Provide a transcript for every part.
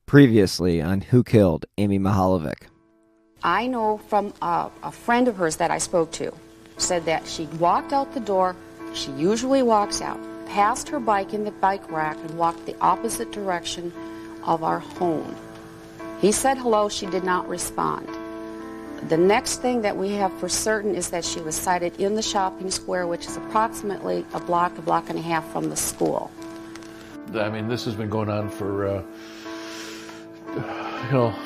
Previously on Who Killed Amy Mihaljevic. I know from a friend of hers that I spoke to, said that she walked out the door, she usually walks out, passed her bike in the bike rack and walked the opposite direction of our home. He said hello, she did not respond. The next thing that we have for certain is that she was sighted in the shopping square, which is approximately a block and a half from the school. I mean, this has been going on for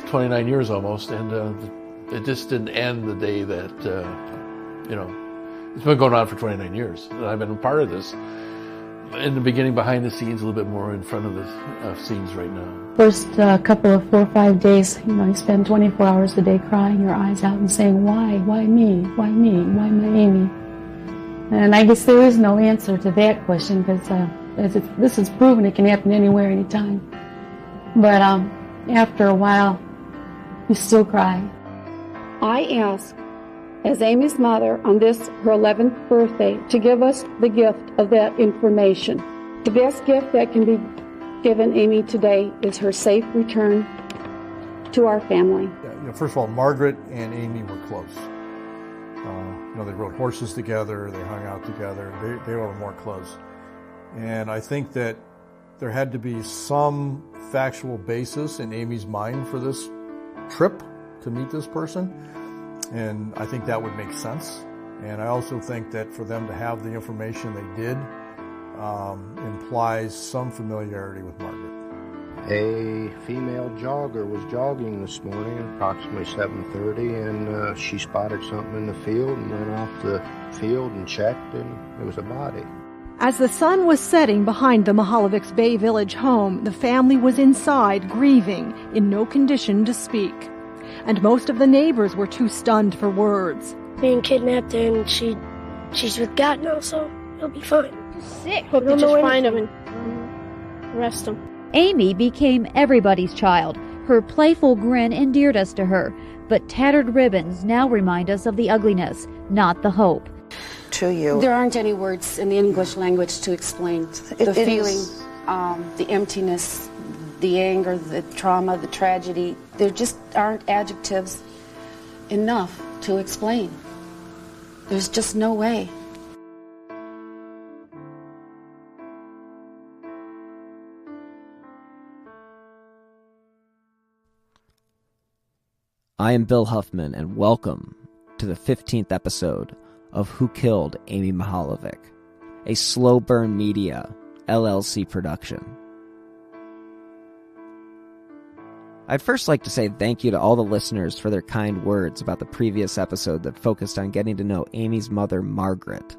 29 years almost, and it just didn't end the day that, it's been going on for 29 years. And I've been a part of this. In the beginning, behind the scenes, a little bit more in front of the scenes right now. First couple of 4 or 5 days, you spend 24 hours a day crying your eyes out and saying, why? Why me? Why me? Why my Amy? And I guess there is no answer to that question because this is proven it can happen anywhere, anytime. But after a while, you still cry. I ask, as Amy's mother, on this, her 11th birthday, to give us the gift of that information. The best gift that can be given Amy today is her safe return to our family. First of all, Margaret and Amy were close. They rode horses together, they hung out together, they were more close. And I think that there had to be some factual basis in Amy's mind for this trip to meet this person. And I think that would make sense. And I also think that for them to have the information they did implies some familiarity with Margaret. A female jogger was jogging this morning at approximately 7:30, and she spotted something in the field and went off the field and checked, and it was a body. As the sun was setting behind the Mihaljevic's Bay Village home, the family was inside, grieving, in no condition to speak. And most of the neighbors were too stunned for words. Being kidnapped, and she's with God now, so he'll be fine. He's sick. Hope they just find him and arrest him. Amy became everybody's child. Her playful grin endeared us to her, but tattered ribbons now remind us of the ugliness, not the hope. To you. There aren't any words in the English language to explain the feeling, the emptiness, the anger, the trauma, the tragedy. There just aren't adjectives enough to explain. There's just no way. I am Bill Huffman, and welcome to the 15th episode of Who Killed Amy Mihaljevic, a Slow Burn Media, LLC production. I'd first like to say thank you to all the listeners for their kind words about the previous episode that focused on getting to know Amy's mother, Margaret.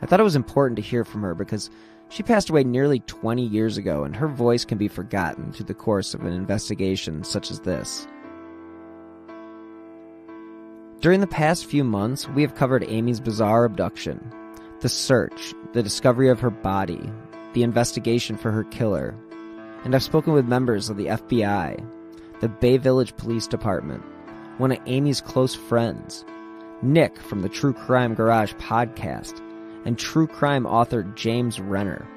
I thought it was important to hear from her because she passed away nearly 20 years ago, and her voice can be forgotten through the course of an investigation such as this. During the past few months, we have covered Amy's bizarre abduction, the search, the discovery of her body, the investigation for her killer, and I've spoken with members of the FBI, the Bay Village Police Department, one of Amy's close friends, Nick from the True Crime Garage podcast, and true crime author James Renner.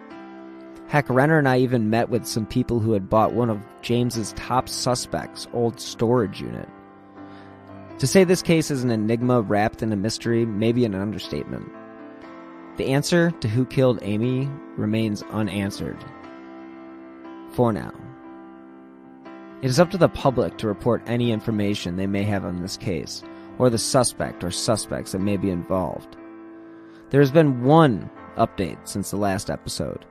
Heck, Renner and I even met with some people who had bought one of James's top suspects' old storage unit. To say this case is an enigma wrapped in a mystery may be an understatement. The answer to who killed Amy remains unanswered. For now. It is up to the public to report any information they may have on this case, or the suspect or suspects that may be involved. There has been one update since the last episode.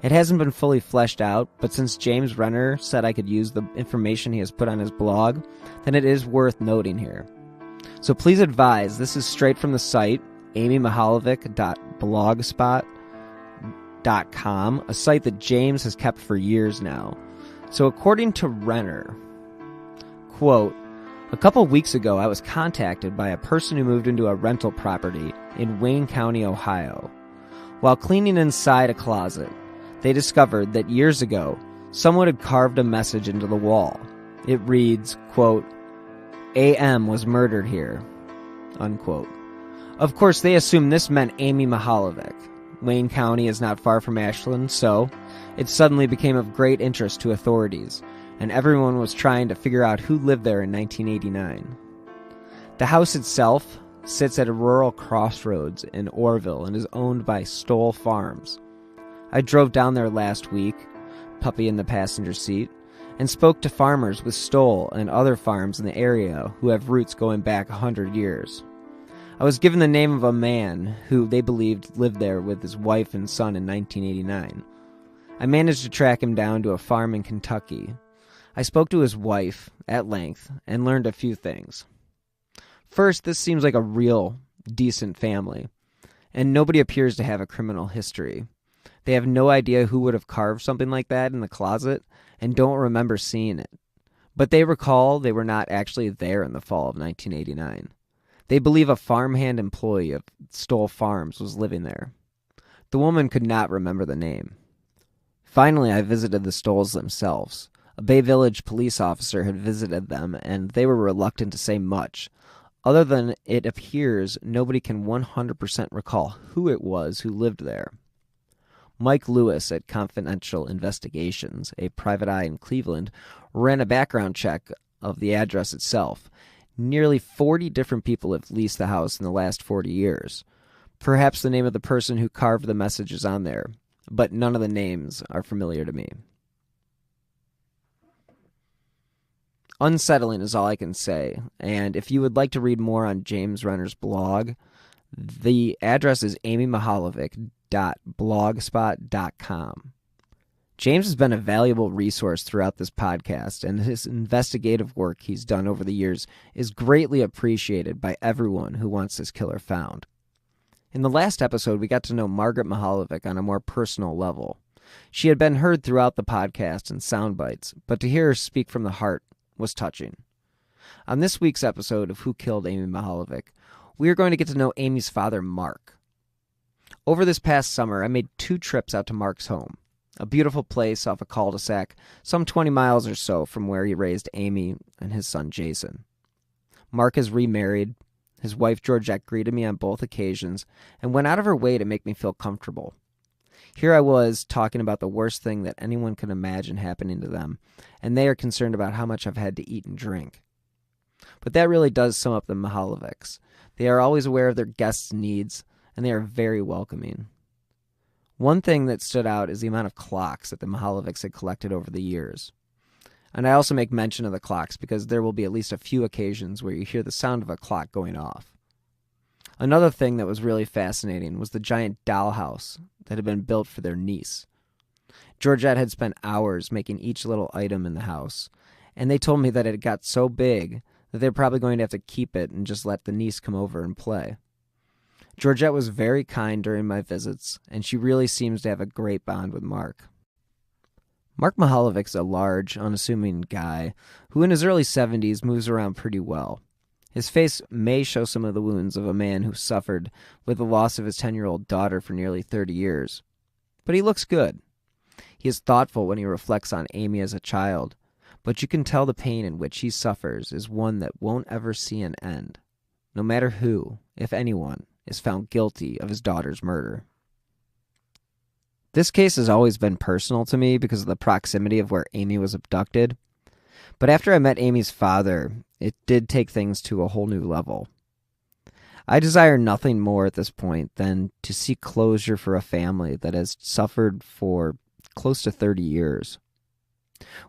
It hasn't been fully fleshed out, but since James Renner said I could use the information he has put on his blog, then it is worth noting here. So please advise, this is straight from the site, amymihaljevic.blogspot.com, a site that James has kept for years now. So according to Renner, quote, "A couple weeks ago I was contacted by a person who moved into a rental property in Wayne County, Ohio. While cleaning inside a closet, they discovered that years ago, someone had carved a message into the wall. It reads, quote, AM was murdered here, unquote. Of course, they assumed this meant Amy Mihaljevic. Wayne County is not far from Ashland, so it suddenly became of great interest to authorities, and everyone was trying to figure out who lived there in 1989. The house itself sits at a rural crossroads in Orville and is owned by Stoll Farms. I drove down there last week, puppy in the passenger seat, and spoke to farmers with Stoll and other farms in the area who have roots going back 100 years. I was given the name of a man who they believed lived there with his wife and son in 1989. I managed to track him down to a farm in Kentucky. I spoke to his wife at length and learned a few things. First, this seems like a real, decent family, and nobody appears to have a criminal history. They have no idea who would have carved something like that in the closet and don't remember seeing it. But they recall they were not actually there in the fall of 1989. They believe a farmhand employee of Stoll Farms was living there. The woman could not remember the name. Finally, I visited the Stolls themselves. A Bay Village police officer had visited them, and they were reluctant to say much. Other than it appears nobody can 100% recall who it was who lived there. Mike Lewis at Confidential Investigations, a private eye in Cleveland, ran a background check of the address itself. Nearly 40 different people have leased the house in the last 40 years. Perhaps the name of the person who carved the message is on there, but none of the names are familiar to me. Unsettling is all I can say, and if you would like to read more on James Renner's blog, the address is amymihaljevic.blogspot.com. James has been a valuable resource throughout this podcast, and his investigative work he's done over the years is greatly appreciated by everyone who wants this killer found. In the last episode, we got to know Margaret Mihaljevic on a more personal level. She had been heard throughout the podcast in sound bites, but to hear her speak from the heart was touching. On this week's episode of Who Killed Amy Mihaljevic, we are going to get to know Amy's father, Mark. Over this past summer, I made 2 trips out to Mark's home, a beautiful place off a cul-de-sac, some 20 miles or so from where he raised Amy and his son Jason. Mark is remarried. His wife Georgette greeted me on both occasions and went out of her way to make me feel comfortable. Here I was talking about the worst thing that anyone could imagine happening to them, and they are concerned about how much I've had to eat and drink. But that really does sum up the Mihaljevics. They are always aware of their guests' needs, and they are very welcoming. One thing that stood out is the amount of clocks that the Mihaljevics had collected over the years. And I also make mention of the clocks because there will be at least a few occasions where you hear the sound of a clock going off. Another thing that was really fascinating was the giant dollhouse that had been built for their niece. Georgette had spent hours making each little item in the house, and they told me that it got so big that they're probably going to have to keep it and just let the niece come over and play. Georgette was very kind during my visits, and she really seems to have a great bond with Mark. Mark Mihaljevic's a large, unassuming guy who in his early 70s moves around pretty well. His face may show some of the wounds of a man who suffered with the loss of his 10-year-old daughter for nearly 30 years. But he looks good. He is thoughtful when he reflects on Amy as a child, but you can tell the pain in which he suffers is one that won't ever see an end, no matter who, if anyone, is found guilty of his daughter's murder. This case has always been personal to me because of the proximity of where Amy was abducted. But after I met Amy's father, it did take things to a whole new level. I desire nothing more at this point than to seek closure for a family that has suffered for close to 30 years.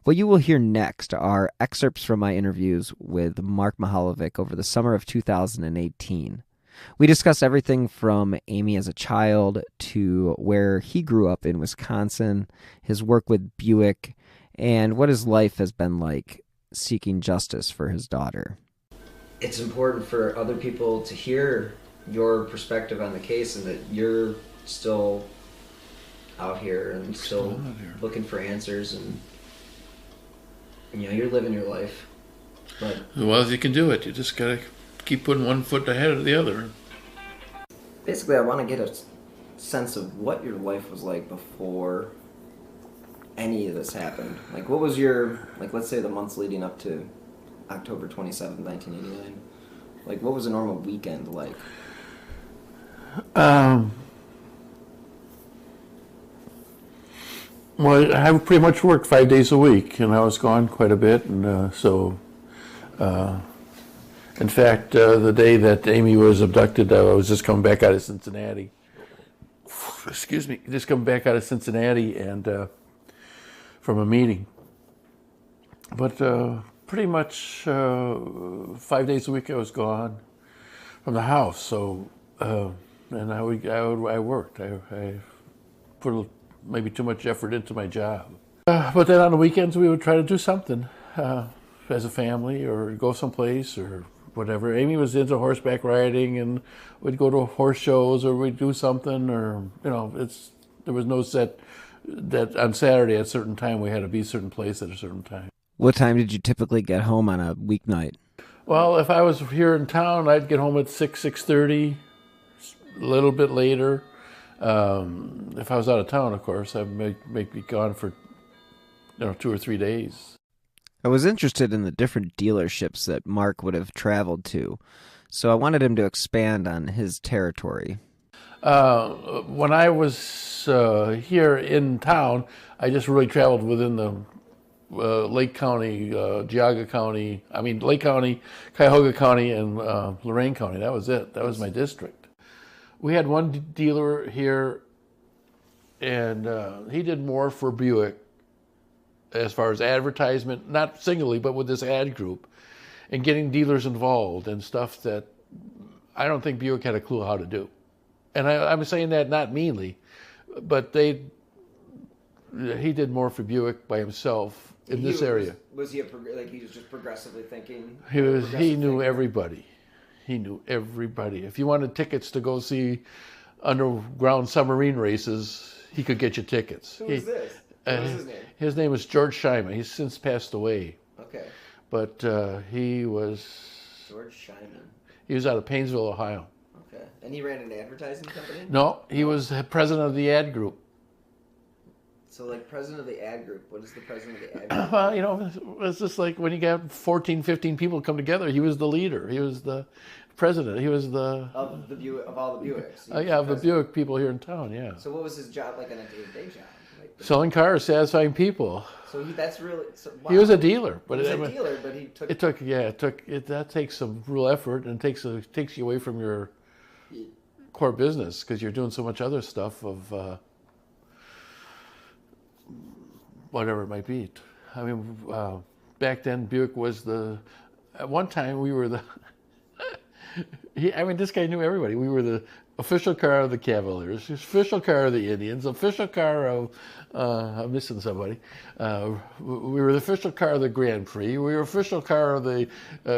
What you will hear next are excerpts from my interviews with Mark Mihaljevic over the summer of 2018. We discuss everything from Amy as a child to where he grew up in Wisconsin, his work with Buick, and what his life has been like seeking justice for his daughter. It's important for other people to hear your perspective on the case and that you're still out here and still looking for answers and you're living your life. But well, if you can do it, you just gotta keep putting one foot ahead of the other. Basically, I want to get a sense of what your life was like before any of this happened. Like, what was your, let's say the months leading up to October 27th, 1989. Like, what was a normal weekend like? Well, I pretty much worked 5 days a week, and I was gone quite a bit, and in fact, the day that Amy was abducted, I was just coming back out of Cincinnati. Excuse me, just coming back out of Cincinnati and from a meeting. But pretty much 5 days a week I was gone from the house. So, and I worked. I put maybe too much effort into my job. But then on the weekends we would try to do something as a family, or go someplace, or whatever. Amy was into horseback riding, and we'd go to horse shows, or we'd do something, or there was no set that on Saturday at a certain time we had to be a certain place at a certain time. What time did you typically get home on a weeknight? Well, if I was here in town, I'd get home at 6:30, a little bit later. If I was out of town, of course, I'd make be gone for 2 or 3 days. I was interested in the different dealerships that Mark would have traveled to, so I wanted him to expand on his territory. When I was here in town, I just really traveled within the Lake County, Geauga County, Lake County, Cuyahoga County, and Lorain County. That was it. That was my district. We had one dealer here, and he did more for Buick as far as advertisement, not singly, but with this ad group, and getting dealers involved and stuff that I don't think Buick had a clue how to do. And I'm saying that not meanly, but he did more for Buick by himself in this area. Was he he was just progressively thinking? He knew everybody. He knew everybody. If you wanted tickets to go see underground submarine races, he could get you tickets. Who was this? What was his name? His name was George Scheiman. He's since passed away. Okay. But he was... George Scheiman. He was out of Painesville, Ohio. Okay. And he ran an advertising company? No, he was president of the ad group. So, president of the ad group, what is the president of the ad group? Well, it's just like when you got 14, 15 people come together, he was the leader. He was the president. He was the... Of all the Buicks? Yeah, of the Buick people here in town, yeah. So what was his job like on a day-to-day job? Selling cars, satisfying people. So that's really... wow. He was a dealer. But he took... That takes some real effort, and takes you away from your core business, because you're doing so much other stuff of... whatever it might be. Back then Buick was at one time we were this guy knew everybody. We were the official car of the Cavaliers, official car of the Indians, official car of, I'm missing somebody. We were the official car of the Grand Prix. We were official car of the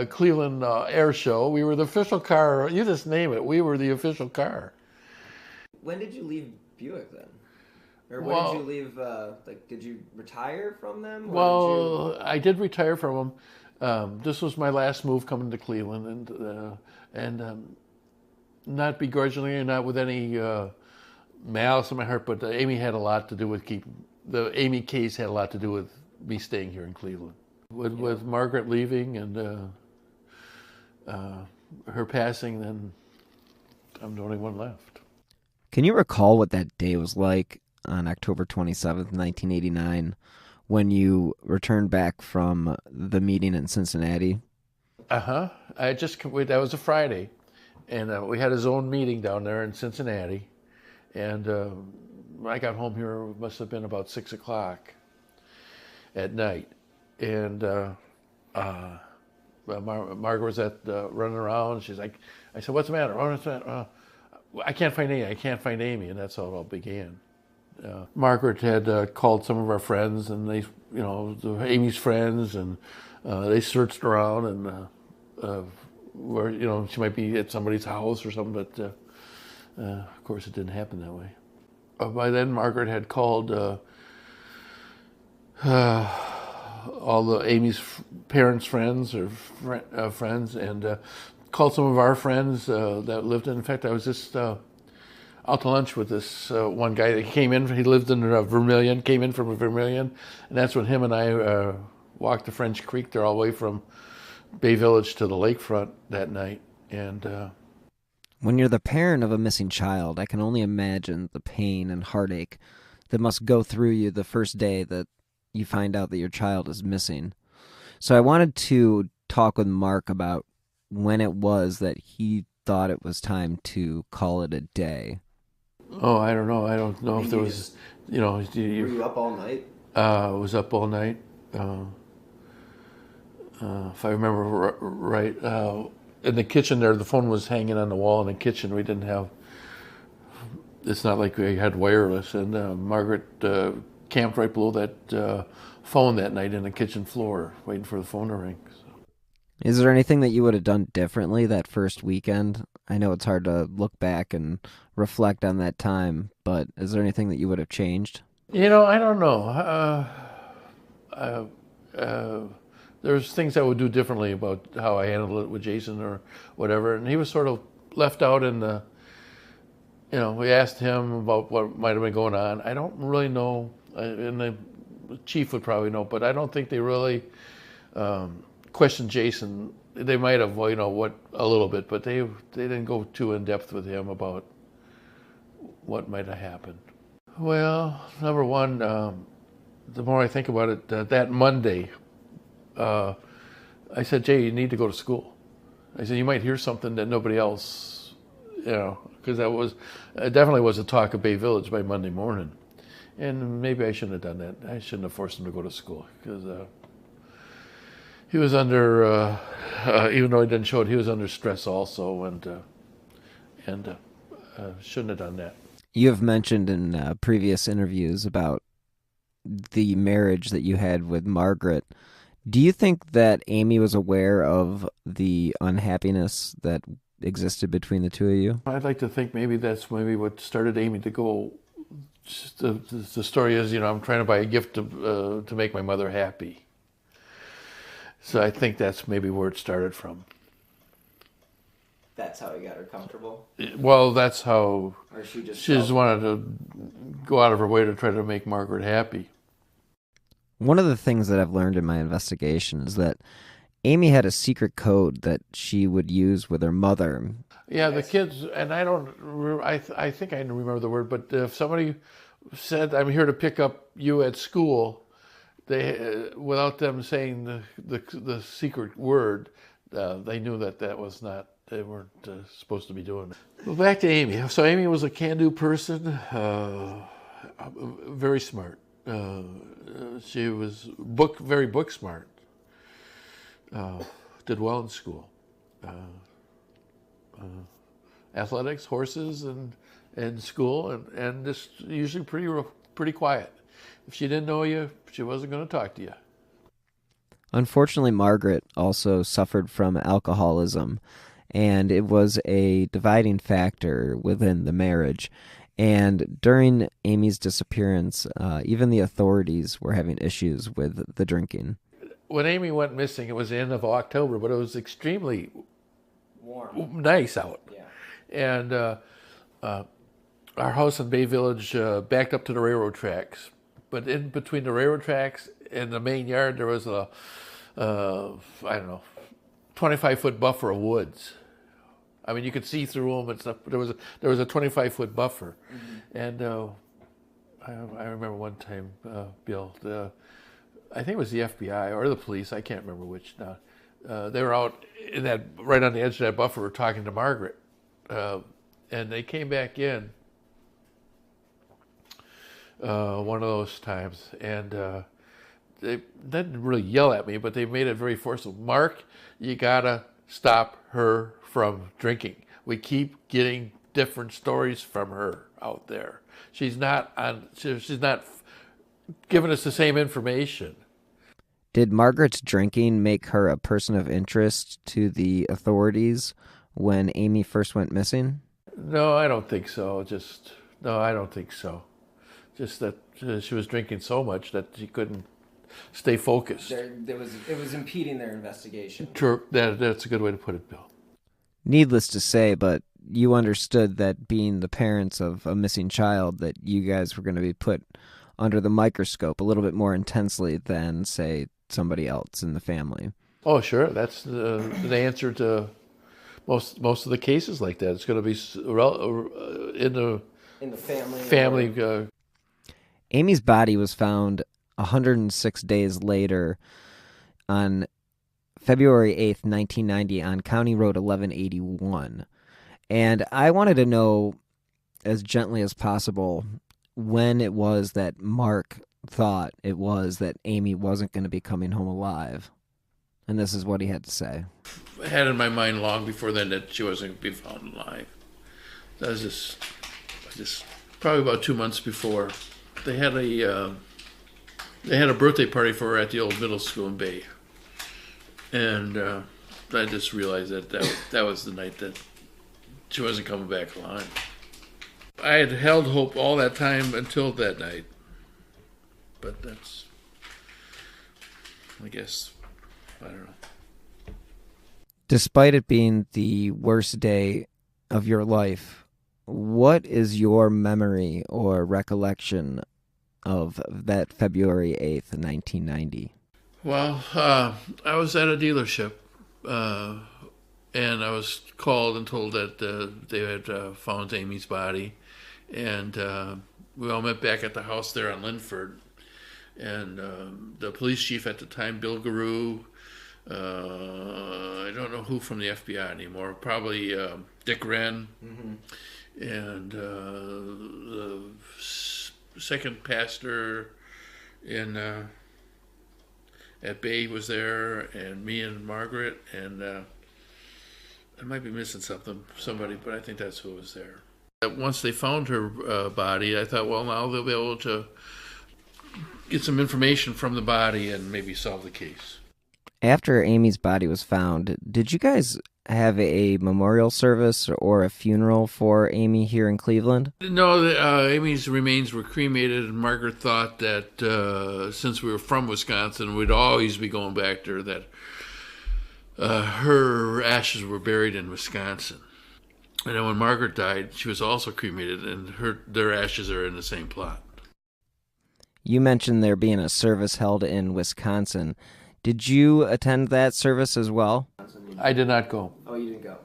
Cleveland Air Show. We were the official car, you just name it, we were the official car. When did you leave Buick then? Or when did you leave, did you retire from them? I did retire from them. This was my last move coming to Cleveland, and not begrudgingly or not with any malice in my heart, but Amy had a lot to do with the Amy case had a lot to do with me staying here in Cleveland. With Margaret leaving and her passing, then I'm the only one left. Can you recall what that day was like on October 27th, 1989, when you returned back from the meeting in Cincinnati? That was a Friday, and we had his own meeting down there in Cincinnati, and I got home here, it must have been about 6 o'clock at night, and Margaret was running around, and she's like, I said, what's the matter? I can't find Amy, and that's how it all began. Margaret had called some of our friends, and they, Amy's friends, and they searched around, and where she might be at somebody's house or something. But of course, it didn't happen that way. By then, Margaret had called all the Amy's parents' friends or friends, and called some of our friends that lived in. In fact, I was just out to lunch with this one guy that came in. He lived in Vermilion, came in from Vermilion, and that's when him and I walked the French Creek there all the way from Bay Village to the lakefront that night. And when you're the parent of a missing child, I can only imagine the pain and heartache that must go through you the first day that you find out that your child is missing. So I wanted to talk with Mark about when it was that he thought it was time to call it a day. Oh, I don't know. I don't know if there was, Were you up all night? I was up all night. If I remember right, in the kitchen there, the phone was hanging on the wall in the kitchen. We didn't have, it's not like we had wireless. And Margaret camped right below that phone that night in the kitchen floor, waiting for the phone to ring. So. Is there anything that you would have done differently that first weekend? I know it's hard to look back and reflect on that time, but is there anything that you would have changed? I don't know. There's things I would do differently about how I handled it with Jason or whatever. And he was sort of left out in the, we asked him about what might have been going on. I don't really know, and the chief would probably know, but I don't think they really questioned Jason. They might have, a little bit, but they didn't go too in depth with him about what might have happened. Well, number one, the more I think about it, that Monday, I said, Jay, you need to go to school. I said, you might hear something that nobody else, because it definitely was a talk of Bay Village by Monday morning. And maybe I shouldn't have done that. I shouldn't have forced him to go to school, because he was under, even though he didn't show it, he was under stress also, and shouldn't have done that. You have mentioned in previous interviews about the marriage that you had with Margaret. Do you think that Amy was aware of the unhappiness that existed between the two of you? I'd like to think maybe that's what started Amy to go. The story is, I'm trying to buy a gift to make my mother happy. So I think that's maybe where it started from. That's how he got her comfortable? Well, that's how Or she just wanted to go out of her way to try to make Margaret happy. One of the things that I've learned in my investigation is that Amy had a secret code that she would use with her mother. Yeah, the kids, and I think I remember the word, but if somebody said, I'm here to pick up you at school, they, without them saying the secret word, they knew that was not, they weren't supposed to be doing it. Well, back to Amy. So Amy was a can-do person, very smart. She was very book smart. Did well in school. Athletics, horses, and school, and just usually pretty quiet. If she didn't know you, she wasn't going to talk to you. Unfortunately, Margaret also suffered from alcoholism, and it was a dividing factor within the marriage. And during Amy's disappearance, even the authorities were having issues with the drinking. When Amy went missing, it was the end of October, but it was extremely nice out. Yeah. And our house in Bay Village backed up to the railroad tracks. But in between the railroad tracks and the main yard, there was a, 25-foot buffer of woods. I mean, you could see through them and stuff, but there was a 25-foot buffer. Mm-hmm. And I remember one time, Bill, I think it was the FBI or the police, I can't remember which now. They were out in that, right on the edge of that buffer, talking to Margaret. And they came back in one of those times, and they didn't really yell at me, but they made it very forceful. Mark, you gotta stop her from drinking. We keep getting different stories from her out there. She's not giving us the same information. Did Margaret's drinking make her a person of interest to the authorities when Amy first went missing? No, I don't think so. I don't think so. Just that she was drinking so much that she couldn't stay focused. It was impeding their investigation. True. That's a good way to put it, Bill. Needless to say, but you understood that being the parents of a missing child, that you guys were going to be put under the microscope a little bit more intensely than, say, somebody else in the family. Oh, sure. That's the answer to most of the cases like that. It's going to be in the family. Amy's body was found 106 days later on February 8th, 1990 on County Road 1181. And I wanted to know as gently as possible when it was that Mark thought it was that Amy wasn't going to be coming home alive. And this is what he had to say. I had in my mind long before then that she wasn't going to be found alive. That was just probably about 2 months before. They had a birthday party for her at the old middle school in Bay. And I just realized that was the night that she wasn't coming back alive. I had held hope all that time until that night. But that's, I guess, I don't know. Despite it being the worst day of your life, what is your memory or recollection of that February 8th, 1990? Well, I was at a dealership, and I was called and told that they had found Amy's body, and we all met back at the house there on Linford, and the police chief at the time, Bill Garou, I don't know who from the FBI anymore, probably Dick Wren, and the second pastor in at Bay was there, and me and Margaret, and I might be missing somebody, but I think that's who was there. Once they found her body, I thought, well, now they'll be able to get some information from the body and maybe solve the case. After Amy's body was found, did you guys have a memorial service or a funeral for Amy here in Cleveland? No, Amy's remains were cremated, and Margaret thought that since we were from Wisconsin, we'd always be going back to her, that her ashes were buried in Wisconsin. And then when Margaret died, she was also cremated, and their ashes are in the same plot. You mentioned there being a service held in Wisconsin. Did you attend that service as well? I did not go. Oh, you didn't go?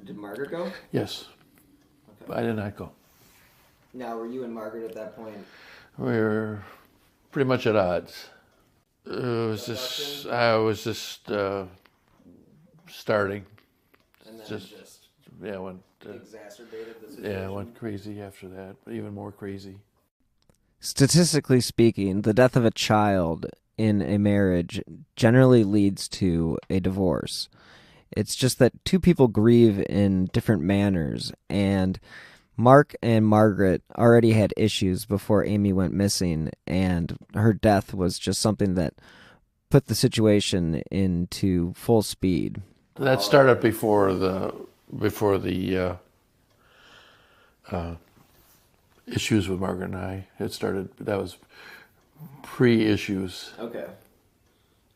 Did Margaret go? Yes. Okay. I did not go. Now, were you and Margaret at that point? We were pretty much at odds. I was just starting. And then went exacerbated the situation? Yeah, went crazy after that, even more crazy. Statistically speaking, the death of a child in a marriage generally leads to a divorce. It's just that two people grieve in different manners, and Mark and Margaret already had issues before Amy went missing, and her death was just something that put the situation into full speed. That started before the issues with Margaret and I. That was pre-issues. Okay.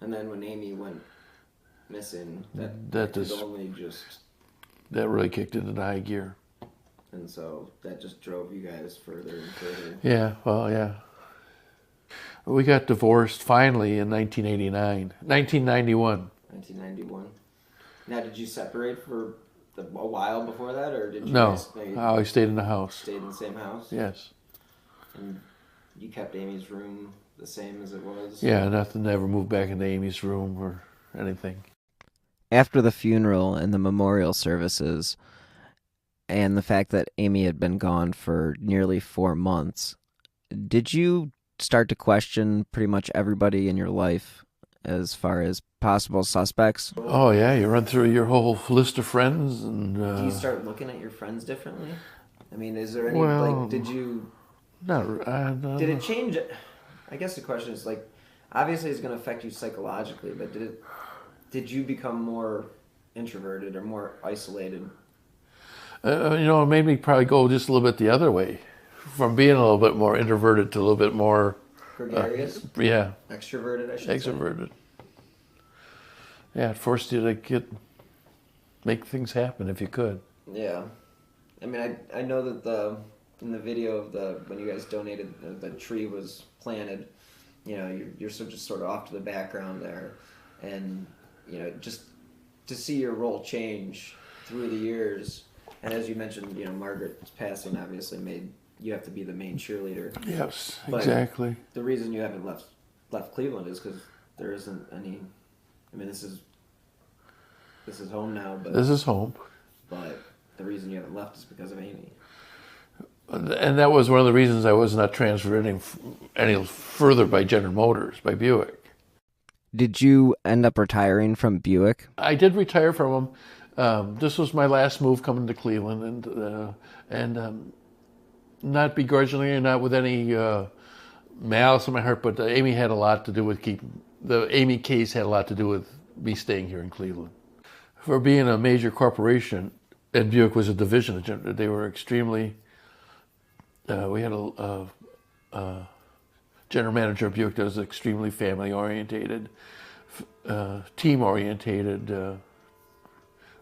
And then when Amy went missing, that really kicked into high gear. And so that just drove you guys further and further. Yeah, well, yeah. We got divorced finally in 1991. 1991. Now, did you separate for a while before that, or did you? No, I always stayed in the house. Stayed in the same house? Yes. And you kept Amy's room the same as it was? Yeah, never moved back into Amy's room or anything. After the funeral and the memorial services, and the fact that Amy had been gone for nearly 4 months, did you start to question pretty much everybody in your life as far as possible suspects? Oh, yeah, you run through your whole list of friends. And do you start looking at your friends differently? I mean, is there any, did you... No, did it change? I guess the question is, obviously it's going to affect you psychologically, but did you become more introverted or more isolated? It made me probably go just a little bit the other way, from being a little bit more introverted to a little bit more gregarious. Yeah. Extroverted, I should Extroverted. Say. Yeah, it forced you to make things happen if you could. Yeah, I mean, I know that in the video of when you guys donated, the tree was planted. You're just sort of off to the background there, and just to see your role change through the years. And as you mentioned, Margaret's passing obviously made you have to be the main cheerleader. Yes, But exactly. the reason you haven't left Cleveland is because there isn't any. I mean, this is home now, but This is home. But the reason you haven't left is because of Amy. And that was one of the reasons I was not transferred any further by General Motors, by Buick. Did you end up retiring from Buick? I did retire from them. This was my last move coming to Cleveland, and not begrudgingly and not with any malice in my heart, but Amy had a lot to do with the Amy case had a lot to do with me staying here in Cleveland. For being a major corporation, and Buick was a division, they were extremely. We had a general manager of Buick that was extremely family orientated, team orientated,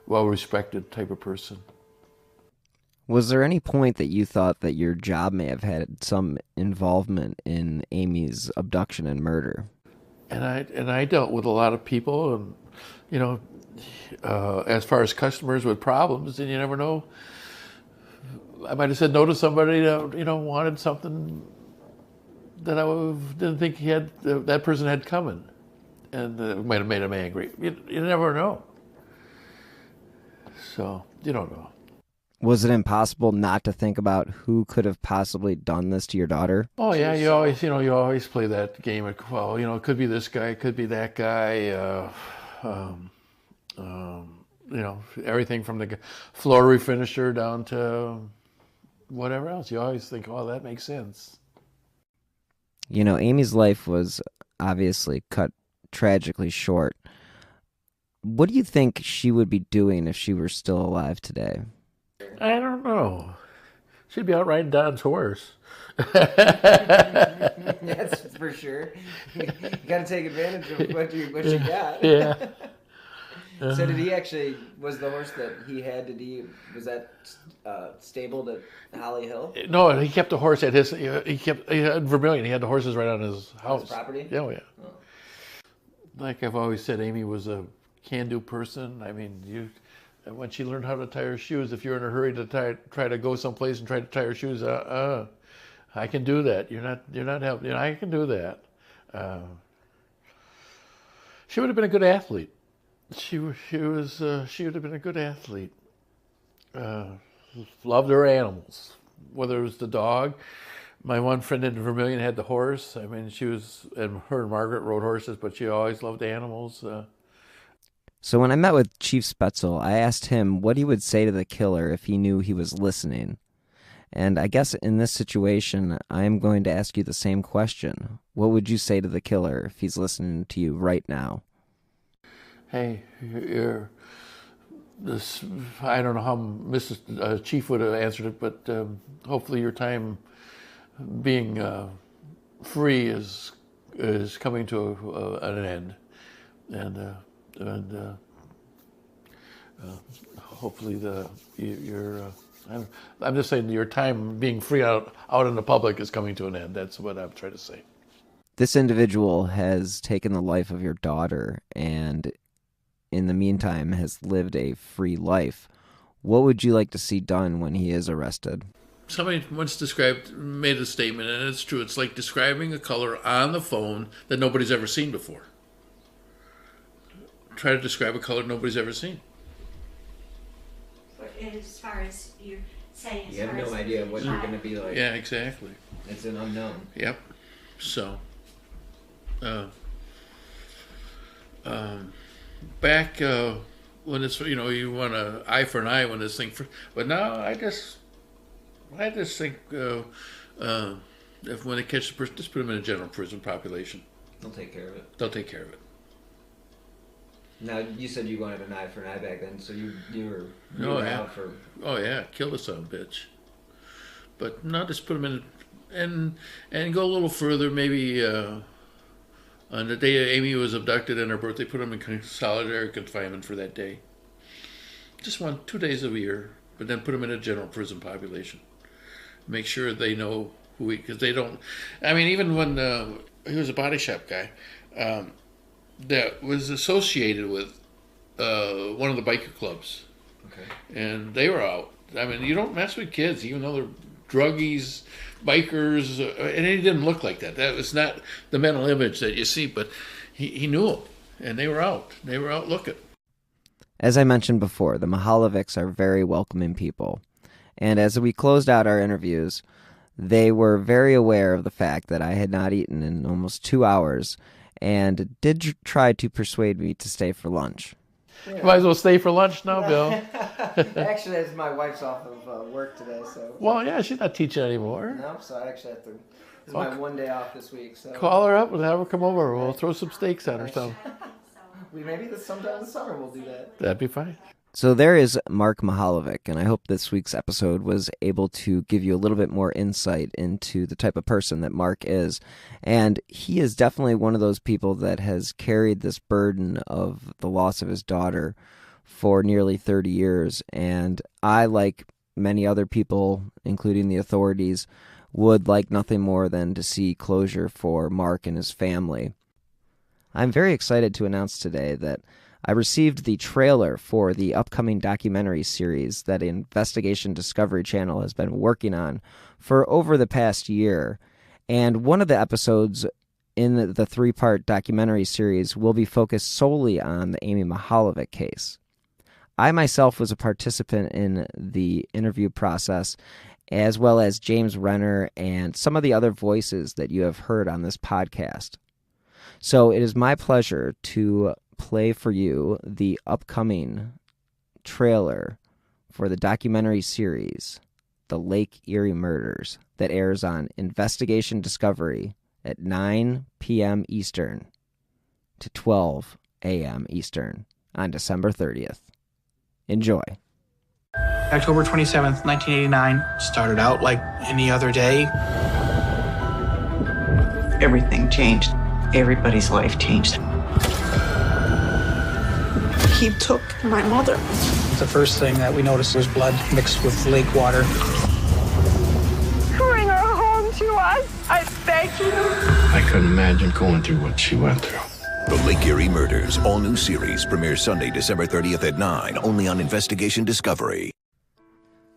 well respected type of person. Was there any point that you thought that your job may have had some involvement in Amy's abduction and murder? And I dealt with a lot of people, and as far as customers with problems, and you never know. I might have said no to somebody that wanted something that I didn't think that person had coming, and it might have made him angry. You never know. So you don't know. Was it impossible not to think about who could have possibly done this to your daughter? Oh yeah, you always play that game. It could be this guy, it could be that guy. Everything from the floor refinisher down to whatever else. You always think, oh, that makes sense. Amy's life was obviously cut tragically short. What do you think she would be doing if she were still alive today? I don't know. She'd be out riding Don's horse. That's for sure. You got to take advantage of what you got. Yeah. So did he actually, was the horse that he had, was that stabled at Holly Hill? No, he kept the horse at he had Vermilion. He had the horses right on his house. His property? Oh, yeah. Oh. Like I've always said, Amy was a can-do person. I mean, when she learned how to tie her shoes, if you're in a hurry to try to go someplace and try to tie her shoes, I can do that. You're not helping. I can do that. She would have been a good athlete. She would have been a good athlete. Loved her animals, whether it was the dog. My one friend in Vermilion had the horse. I mean, her and Margaret rode horses, but she always loved animals. So when I met with Chief Spetzel, I asked him what he would say to the killer if he knew he was listening. And I guess in this situation, I'm going to ask you the same question. What would you say to the killer if he's listening to you right now? Hey, I don't know how Mrs. Chief would have answered it, but hopefully your time being free is coming to an end, and hopefully I'm just saying your time being free out in the public is coming to an end. That's what I'm trying to say. This individual has taken the life of your daughter and in the meantime has lived a free life. What would you like to see done when he is arrested? Somebody once made a statement, and it's true. It's like describing a color on the phone that nobody's ever seen before. Try to describe a color nobody's ever seen. But as far as you're saying, you have no idea what you're going to be like. Yeah, exactly. It's an unknown. Yep. So, back when it's you want an eye for an eye when this thing, but now I just think if when they catch the person, just put them in a general prison population. They'll take care of it. They'll take care of it. Now you said you wanted an eye for an eye back then, so you were out for. Oh yeah, kill the son of a bitch. But now just put them in and go a little further, maybe. On the day Amy was abducted and her birthday, put them in solitary confinement for that day. Just 2 days a year, but then put them in a general prison population. Make sure they know because they don't. I mean, even when he was a body shop guy, that was associated with one of the biker clubs. Okay. And they were out. I mean, you don't mess with kids, even though they're druggies, bikers, and he didn't look like that. That was not the mental image that you see, but he knew them, and they were out. They were out looking. As I mentioned before, the Mihaljevics are very welcoming people. And as we closed out our interviews, they were very aware of the fact that I had not eaten in almost 2 hours and did try to persuade me to stay for lunch. Yeah. You might as well stay for lunch now, Bill. Actually, it's my wife's off of work today, so... Well, yeah, she's not teaching anymore. No, so I actually have to... This is my one day off this week, so... Call her up and have her come over. We'll throw some steaks on her something. Maybe sometime this summer we'll do that. That'd be fine. So there is Mark Mihaljevic, and I hope this week's episode was able to give you a little bit more insight into the type of person that Mark is. And he is definitely one of those people that has carried this burden of the loss of his daughter for nearly 30 years. And I, like many other people, including the authorities, would like nothing more than to see closure for Mark and his family. I'm very excited to announce today that I received the trailer for the upcoming documentary series that Investigation Discovery Channel has been working on for over the past year. And one of the episodes in the 3-part documentary series will be focused solely on the Amy Mihaljevic case. I myself was a participant in the interview process, as well as James Renner and some of the other voices that you have heard on this podcast. So it is my pleasure to play for you the upcoming trailer for the documentary series, The Lake Erie Murders, that airs on Investigation Discovery at 9 p.m. Eastern to 12 a.m. Eastern on December 30th. Enjoy. October 27th, 1989 started out like any other day. Everything changed. Everybody's life changed. He took my mother. The first thing that we noticed was blood mixed with lake water. Bring her home to us. I beg you. I couldn't imagine going through what she went through. The Lake Erie Murders, all new series, premieres Sunday, December 30th at 9, only on Investigation Discovery.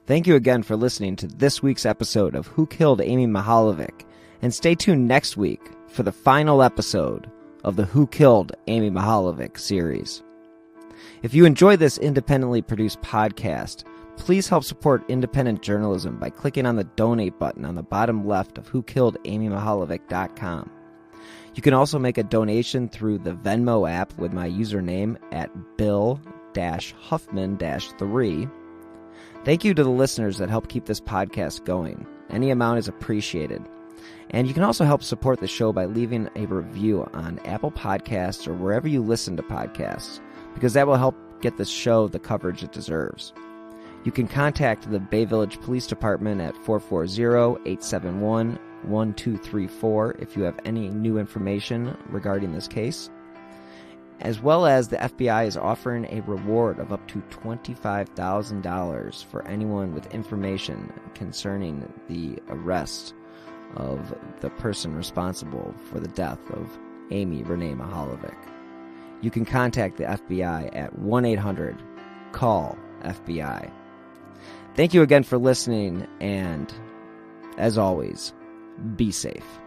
Thank you again for listening to this week's episode of Who Killed Amy Mihaljevic, and stay tuned next week for the final episode of the Who Killed Amy Mihaljevic series. If you enjoy this independently produced podcast, please help support independent journalism by clicking on the donate button on the bottom left of whokilledamymihaljevic.com. You can also make a donation through the Venmo app with my username at Bill-Huffman-3. Thank you to the listeners that help keep this podcast going. Any amount is appreciated. And you can also help support the show by leaving a review on Apple Podcasts or wherever you listen to podcasts, because that will help get this show the coverage it deserves. You can contact the Bay Village Police Department at 440-871-1234 if you have any new information regarding this case. As well as the FBI is offering a reward of up to $25,000 for anyone with information concerning the arrest of the person responsible for the death of Amy Renee Mihaljevic. You can contact the FBI at 1-800-CALL-FBI. Thank you again for listening, and as always, be safe.